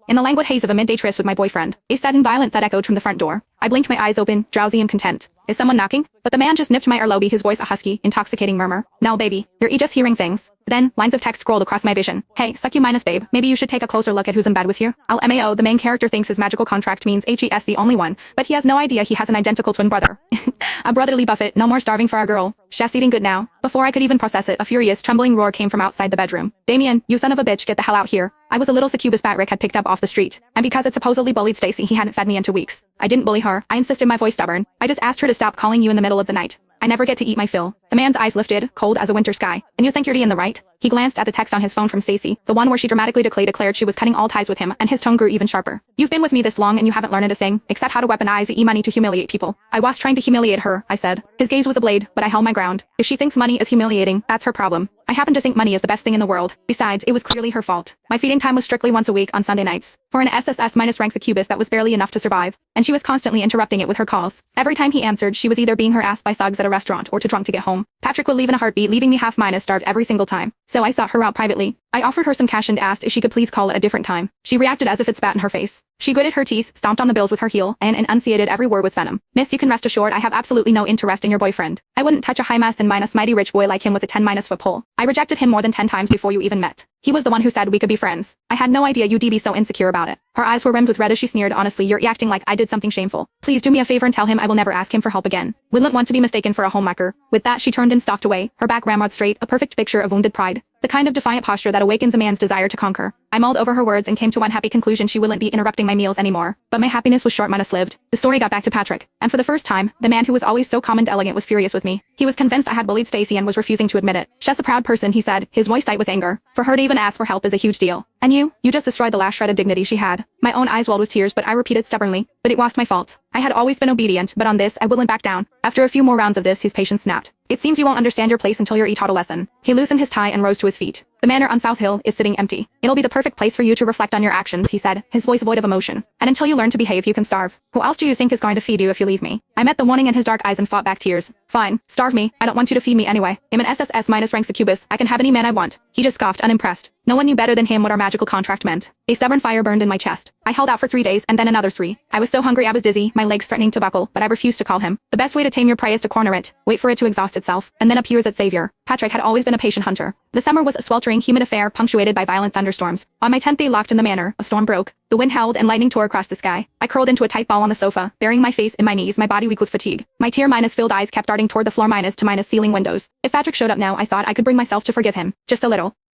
in the languid haze of a midday tryst with my boyfriend. A sudden violent thud echoed from the front door. I blinked my eyes open, drowsy and content. Is someone knocking? But the man just nipped my earlobe, his voice a husky, intoxicating murmur. No baby, you're just hearing things. Then, lines of text scrolled across my vision. Hey, suck you minus babe, maybe you should take a closer look at who's in bed with you. LMAO, the main character thinks his magical contract means HES the only one, but he has no idea he has an identical twin brother. A brotherly buffet, no more starving for our girl. Chef's eating good now. Before I could even process it, a furious, trembling roar came from outside the bedroom. Damien, you son of a bitch, get the hell out here. I was a little succubus Rick had picked up off the street, and because it supposedly bullied Stacy, he hadn't fed me in 2 weeks. I didn't bully her, I insisted, my voice stubborn. I just asked her to stop calling you in the middle of the night. I never get to eat my fill. The man's eyes lifted, cold as a winter sky. And you think you're in the right? He glanced at the text on his phone from Stacy, the one where she dramatically declared she was cutting all ties with him, and his tone grew even sharper. You've been with me this long and you haven't learned a thing, except how to weaponize money to humiliate people. I was trying to humiliate her, I said. His gaze was a blade, but I held my ground. If she thinks money is humiliating, that's her problem. I happen to think money is the best thing in the world. Besides, it was clearly her fault. My feeding time was strictly once a week on Sunday nights. For an SSS-rank succubus, that was barely enough to survive, and she was constantly interrupting it with her calls. Every time he answered, she was either being harassed by thugs at a restaurant or too drunk to get home. Patrick would leave in a heartbeat, leaving me half-minus starved every single time. So I sought her out privately. I offered her some cash and asked if she could please call at a different time. She reacted as if it spat in her face. She gritted her teeth, stomped on the bills with her heel, and enunciated every word with venom. Miss, you can rest assured I have absolutely no interest in your boyfriend. I wouldn't touch a high-mass and mighty rich boy like him with a 10-foot pole. I rejected him more than 10 times before you even met. He was the one who said we could be friends. I had no idea you'd be so insecure about it. Her eyes were rimmed with red as she sneered, honestly, you're acting like I did something shameful. Please do me a favor and tell him I will never ask him for help again. Wouldn't want to be mistaken for a homewrecker. With that, she turned and stalked away, her back ramrod straight, a perfect picture of wounded pride. The kind of defiant posture that awakens a man's desire to conquer. I mulled over her words and came to one happy conclusion: she wouldn't be interrupting my meals anymore. But my happiness was short-lived. The story got back to Patrick, and for the first time, the man who was always so calm and elegant was furious with me. He was convinced I had bullied Stacy and was refusing to admit it. She's a proud person, he said, his voice tight with anger. For her to even ask for help is a huge deal. And you just destroyed the last shred of dignity she had. My own eyes welled with tears, but I repeated stubbornly, but it was my fault. I had always been obedient, but on this, I wouldn't back down. After a few more rounds of this, his patience snapped. It seems you won't understand your place until you're taught a lesson. He loosened his tie and rose to his feet. The manor on South Hill is sitting empty. It'll be the perfect place for you to reflect on your actions, he said, his voice void of emotion. And until you learn to behave, you can starve. Who else do you think is going to feed you if you leave me? I met the warning in his dark eyes and fought back tears. Fine, starve me. I don't want you to feed me anyway. I'm an SSS-rank succubus. I can have any man I want. He just scoffed, unimpressed. No one knew better than him what our magical contract meant. A stubborn fire burned in my chest. I held out for 3 days and then another 3. I was so hungry I was dizzy, my legs threatening to buckle, but I refused to call him. The best way to tame your prey is to corner it, wait for it to exhaust itself, and then appears its savior. Patrick had always been a patient hunter. The summer was a sweltering, humid affair punctuated by violent thunderstorms. On my 10th day locked in the manor, a storm broke. The wind howled and lightning tore across the sky. I curled into a tight ball on the sofa, burying my face in my knees, my body weak with fatigue. My tear-filled eyes kept darting toward the floor to ceiling windows. If Patrick showed up now, I thought I could bring myself to forgive him. Just a little.